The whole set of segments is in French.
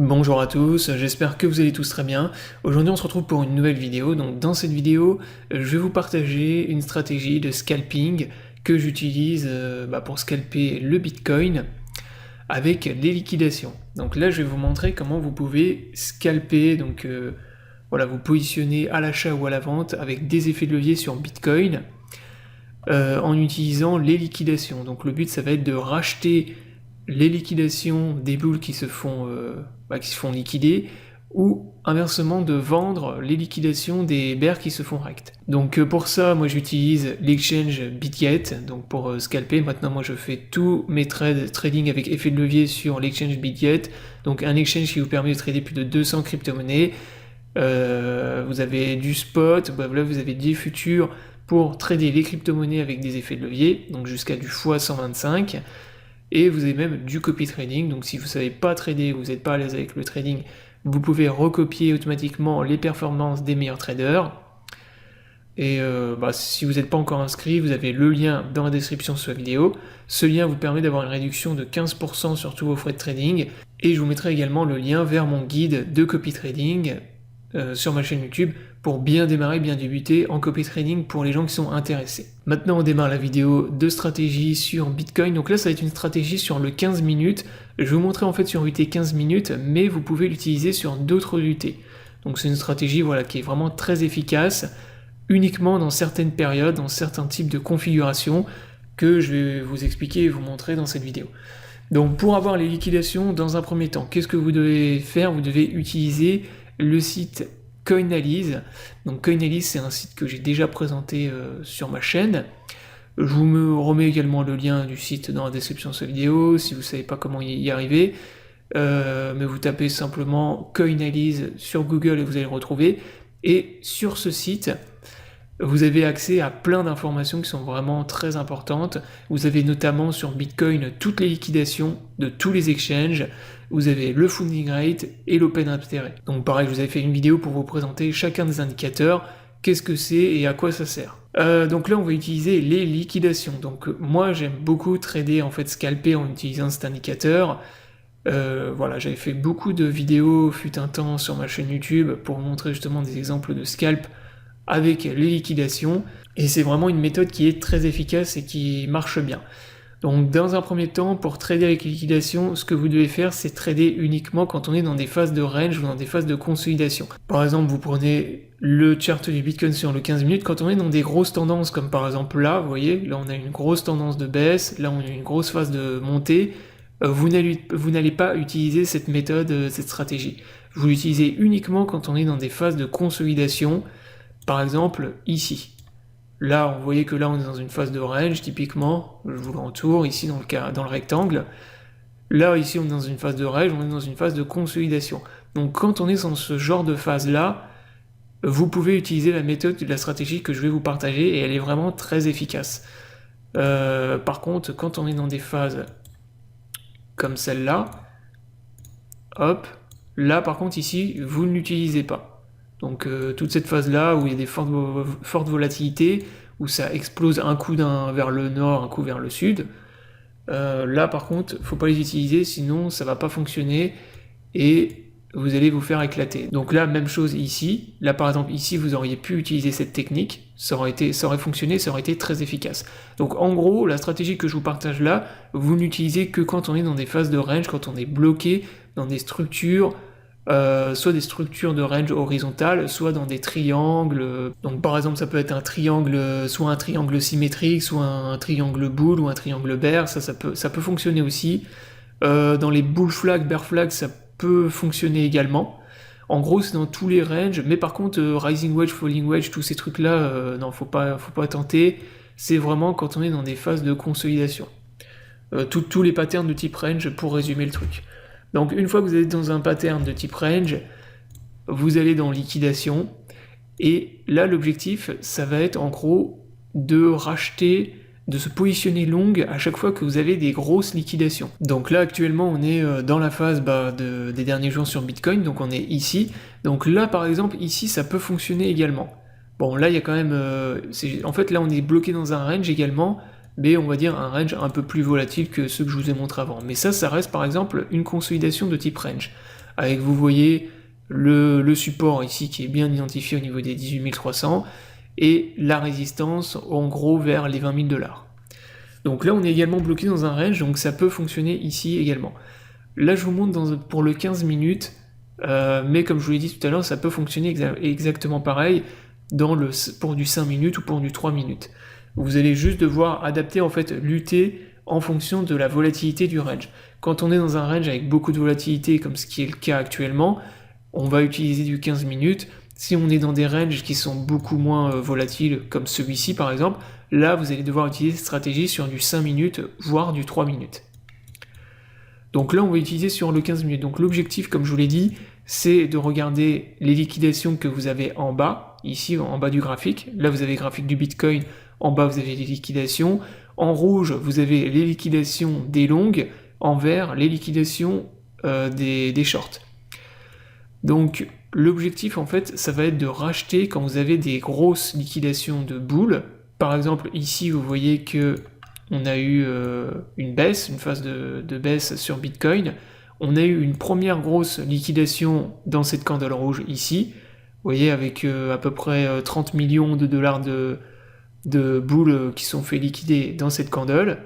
Bonjour à tous, j'espère que vous allez tous très bien. Aujourd'hui on se retrouve pour une nouvelle vidéo. Donc dans cette vidéo, je vais vous partager une stratégie de scalping que j'utilise pour scalper le Bitcoin avec les liquidations. Donc là je vais vous montrer comment vous pouvez scalper, vous positionner à l'achat ou à la vente avec des effets de levier sur Bitcoin en utilisant les liquidations. Donc le but ça va être de racheter les liquidations des bulles qui se font liquider, ou inversement de vendre les liquidations des bears qui se font rect. Donc pour ça, moi j'utilise l'exchange Bitget, donc pour scalper. Maintenant moi je fais tous mes trading avec effet de levier sur l'exchange Bitget, donc un exchange qui vous permet de trader plus de 200 crypto-monnaies. Vous avez du spot, vous avez des futurs pour trader les crypto-monnaies avec des effets de levier, donc jusqu'à du x125. Et vous avez même du copy trading, donc si vous ne savez pas trader, vous n'êtes pas à l'aise avec le trading, vous pouvez recopier automatiquement les performances des meilleurs traders. Et si vous n'êtes pas encore inscrit, vous avez le lien dans la description de la vidéo. Ce lien vous permet d'avoir une réduction de 15% sur tous vos frais de trading. Et je vous mettrai également le lien vers mon guide de copy trading sur ma chaîne YouTube pour bien démarrer, bien débuter en copy trading pour les gens qui sont intéressés. Maintenant on démarre la vidéo de stratégie sur Bitcoin. Donc là ça va être une stratégie sur le 15 minutes. Je vais vous montrer en fait sur UT 15 minutes, mais vous pouvez l'utiliser sur d'autres UT. Donc c'est une stratégie qui est vraiment très efficace, uniquement dans certaines périodes, dans certains types de configurations que je vais vous expliquer et vous montrer dans cette vidéo. Donc pour avoir les liquidations, dans un premier temps, qu'est-ce que vous devez faire? Vous devez utiliser le site Coinalyse. Donc Coinalyse, c'est un site que j'ai déjà présenté sur ma chaîne. Je vous remets également le lien du site dans la description de cette vidéo si vous ne savez pas comment y arriver. Mais vous tapez simplement Coinalyse sur Google et vous allez le retrouver. Et sur ce site, vous avez accès à plein d'informations qui sont vraiment très importantes. Vous avez notamment sur Bitcoin toutes les liquidations de tous les exchanges. Vous avez le funding rate et l'open intérêt. Donc pareil, je vous avais fait une vidéo pour vous présenter chacun des indicateurs, qu'est-ce que c'est et à quoi ça sert. Donc là, on va utiliser les liquidations. Donc moi, j'aime beaucoup trader, scalper en utilisant cet indicateur. J'avais fait beaucoup de vidéos fut un temps sur ma chaîne YouTube pour vous montrer justement des exemples de scalp avec les liquidations, et c'est vraiment une méthode qui est très efficace et qui marche bien. Donc dans un premier temps, pour trader avec les liquidations, ce que vous devez faire, c'est trader uniquement quand on est dans des phases de range ou dans des phases de consolidation. Par exemple, vous prenez le chart du Bitcoin sur le 15 minutes, quand on est dans des grosses tendances, comme par exemple là, vous voyez, là on a une grosse tendance de baisse, là on a une grosse phase de montée, vous n'allez pas utiliser cette méthode, cette stratégie. Vous l'utilisez uniquement quand on est dans des phases de consolidation, par exemple ici. Là, vous voyez que là on est dans une phase de range, typiquement, je vous le retourne, ici dans le rectangle. Là, ici on est dans une phase de range, on est dans une phase de consolidation. Donc quand on est dans ce genre de phase-là, vous pouvez utiliser la méthode de la stratégie que je vais vous partager, et elle est vraiment très efficace. Par contre, quand on est dans des phases comme celle-là, hop, là par contre ici, vous ne l'utilisez pas. Donc toute cette phase-là où il y a des fortes volatilités, où ça explose un coup vers le nord, un coup vers le sud, là par contre, faut pas les utiliser, sinon ça va pas fonctionner et vous allez vous faire éclater. Donc là, même chose ici. Là par exemple, ici, vous auriez pu utiliser cette technique, ça aurait fonctionné, ça aurait été très efficace. Donc en gros, la stratégie que je vous partage là, vous n'utilisez que quand on est dans des phases de range, quand on est bloqué dans des structures, soit des structures de range horizontales, soit dans des triangles. Donc par exemple ça peut être un triangle, soit un triangle symétrique, soit un triangle bull ou un triangle bear, ça peut fonctionner aussi. Dans les bull flags, bear flags, ça peut fonctionner également. En gros c'est dans tous les ranges, mais par contre rising wedge, falling wedge, tous ces trucs là, non, faut pas tenter. C'est vraiment quand on est dans des phases de consolidation. Tous les patterns de type range pour résumer le truc. Donc une fois que vous êtes dans un pattern de type range, vous allez dans liquidation, et là l'objectif, ça va être en gros de racheter, de se positionner long à chaque fois que vous avez des grosses liquidations. Donc là actuellement on est dans la phase des derniers jours sur Bitcoin, donc on est ici. Donc là par exemple, ici ça peut fonctionner également. Bon là il y a quand même, en fait là on est bloqué dans un range également, mais on va dire un range un peu plus volatile que ceux que je vous ai montré avant. Mais ça reste par exemple une consolidation de type range. avec, vous voyez, le support ici qui est bien identifié au niveau des 18 300, et la résistance en gros vers les 20 000 $. Donc là on est également bloqué dans un range, donc ça peut fonctionner ici également. Là je vous montre pour le 15 minutes, mais comme je vous l'ai dit tout à l'heure, ça peut fonctionner exactement pareil pour du 5 minutes ou pour du 3 minutes. Vous allez juste devoir adapter en fait l'UT en fonction de la volatilité du range. Quand on est dans un range avec beaucoup de volatilité, comme ce qui est le cas actuellement, on va utiliser du 15 minutes. Si on est dans des ranges qui sont beaucoup moins volatiles, comme celui-ci par exemple, là vous allez devoir utiliser cette stratégie sur du 5 minutes, voire du 3 minutes. Donc là on va utiliser sur le 15 minutes. Donc l'objectif, comme je vous l'ai dit, c'est de regarder les liquidations que vous avez en bas, ici en bas du graphique. Là vous avez le graphique du Bitcoin, en bas vous avez les liquidations. En rouge, vous avez les liquidations des longues, en vert, les liquidations des shorts. Donc l'objectif en fait, ça va être de racheter quand vous avez des grosses liquidations de bulles. Par exemple, ici vous voyez que on a eu une baisse, une phase de baisse sur Bitcoin. On a eu une première grosse liquidation dans cette candle rouge ici. Vous voyez, avec à peu près 30 millions de dollars de boules qui sont fait liquider dans cette candle.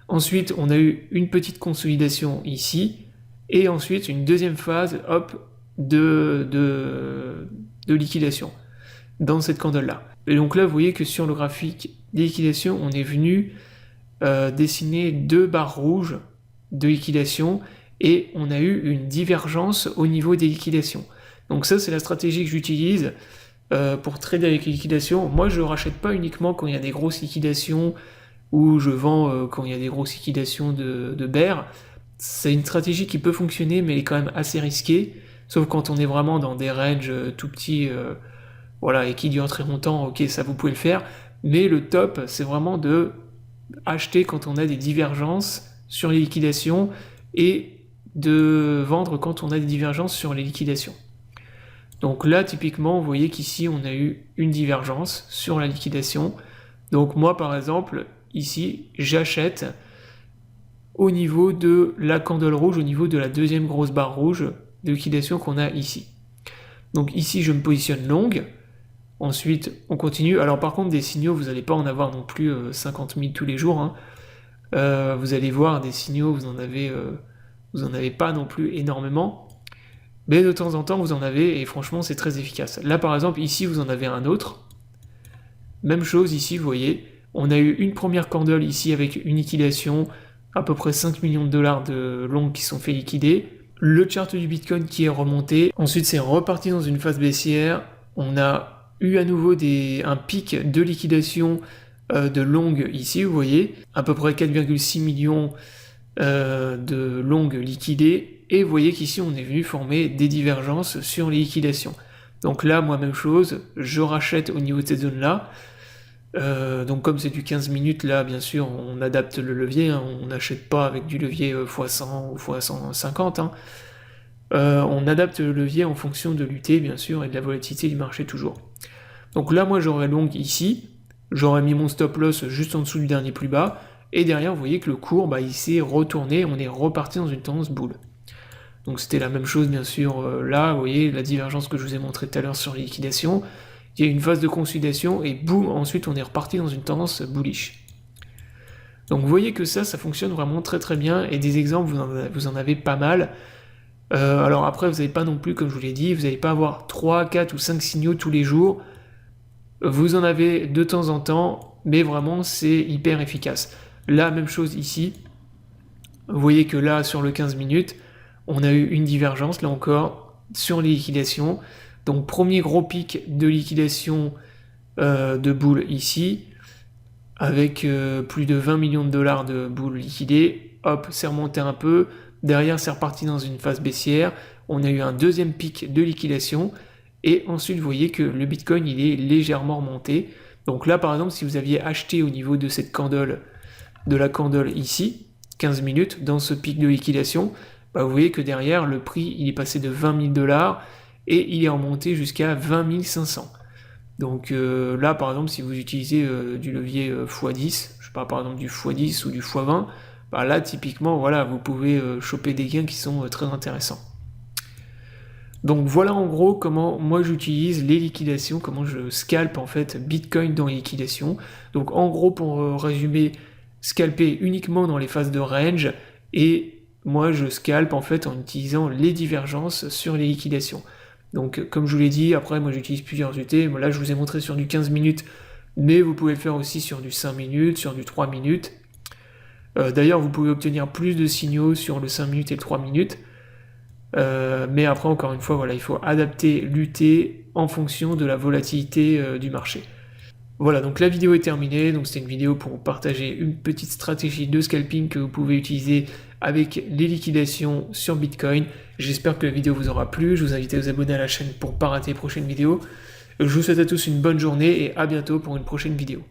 Ensuite, on a eu une petite consolidation ici. Et ensuite, une deuxième phase, hop, de liquidation dans cette candle-là. Et donc là, vous voyez que sur le graphique des liquidations, on est venu dessiner deux barres rouges de liquidation et on a eu une divergence au niveau des liquidations. Donc ça, c'est la stratégie que j'utilise pour trader avec les liquidations. Moi, je ne rachète pas uniquement quand il y a des grosses liquidations ou je vends quand il y a des grosses liquidations de bear. C'est une stratégie qui peut fonctionner, mais elle est quand même assez risquée, sauf quand on est vraiment dans des ranges tout petits, voilà, et qui durent très longtemps, ok, ça vous pouvez le faire, mais le top, c'est vraiment de acheter quand on a des divergences sur les liquidations et de vendre quand on a des divergences sur les liquidations. Donc là, typiquement, vous voyez qu'ici, on a eu une divergence sur la liquidation. Donc moi, par exemple, ici, j'achète au niveau de la candle rouge, au niveau de la deuxième grosse barre rouge de liquidation qu'on a ici. Donc ici, je me positionne longue. Ensuite, on continue. Alors par contre, des signaux, vous n'allez pas en avoir non plus 50 000 tous les jours. Hein. Vous allez voir des signaux, vous en avez pas non plus énormément. Mais de temps en temps, vous en avez, et franchement, c'est très efficace. Là, par exemple, ici, vous en avez un autre. Même chose ici, vous voyez. On a eu une première candle ici avec une liquidation, à peu près 5 millions de dollars de longues qui sont fait liquider. Le chart du Bitcoin qui est remonté. Ensuite, c'est reparti dans une phase baissière. On a eu à nouveau un pic de liquidation de longues ici, vous voyez. À peu près 4,6 millions de longues liquidées. Et vous voyez qu'ici, on est venu former des divergences sur les liquidations. Donc là, moi, même chose, je rachète au niveau de cette zone-là. Donc comme c'est du 15 minutes, là, bien sûr, on adapte le levier, hein, on n'achète pas avec du levier x100 ou x150. Hein. On adapte le levier en fonction de l'UT, bien sûr, et de la volatilité du marché toujours. Donc là, moi, j'aurais long ici, j'aurais mis mon stop loss juste en dessous du dernier plus bas, et derrière, vous voyez que le cours, il s'est retourné, on est reparti dans une tendance boule. Donc c'était la même chose, bien sûr, là, vous voyez, la divergence que je vous ai montré tout à l'heure sur les liquidations. Il y a une phase de consolidation, et boum, ensuite on est reparti dans une tendance bullish. Donc vous voyez que ça fonctionne vraiment très très bien, et des exemples, vous en avez pas mal. Alors après, vous n'avez pas non plus, comme je vous l'ai dit, vous n'allez pas avoir 3, 4 ou 5 signaux tous les jours. Vous en avez de temps en temps, mais vraiment c'est hyper efficace. Là, même chose ici. Vous voyez que là, sur le 15 minutes, on a eu une divergence, là encore, sur les liquidations. Donc premier gros pic de liquidation de boules ici, avec plus de 20 millions de dollars de boules liquidées. Hop, c'est remonté un peu. Derrière, c'est reparti dans une phase baissière. On a eu un deuxième pic de liquidation. Et ensuite, vous voyez que le Bitcoin, il est légèrement remonté. Donc là, par exemple, si vous aviez acheté au niveau de cette candle, de la candle ici, 15 minutes, dans ce pic de liquidation, vous voyez que derrière, le prix, il est passé de 20 000 dollars et il est remonté jusqu'à 20 500. Donc là, par exemple, si vous utilisez du levier x10, je sais pas, par exemple du x10 ou du x20, là, typiquement, voilà, vous pouvez choper des gains qui sont très intéressants. Donc voilà en gros comment moi j'utilise les liquidations, comment je scalpe en fait Bitcoin dans les liquidations. Donc en gros pour résumer, scalper uniquement dans les phases de range, et moi je scalpe en fait en utilisant les divergences sur les liquidations. Donc comme je vous l'ai dit, après moi j'utilise plusieurs UT, là je vous ai montré sur du 15 minutes, mais vous pouvez le faire aussi sur du 5 minutes, sur du 3 minutes. D'ailleurs vous pouvez obtenir plus de signaux sur le 5 minutes et le 3 minutes. Mais après, encore une fois, voilà, il faut adapter l'UT en fonction de la volatilité du marché. Voilà, donc la vidéo est terminée. Donc c'était une vidéo pour vous partager une petite stratégie de scalping que vous pouvez utiliser avec les liquidations sur Bitcoin. J'espère que la vidéo vous aura plu. Je vous invite à vous abonner à la chaîne pour ne pas rater les prochaines vidéos. Je vous souhaite à tous une bonne journée et à bientôt pour une prochaine vidéo.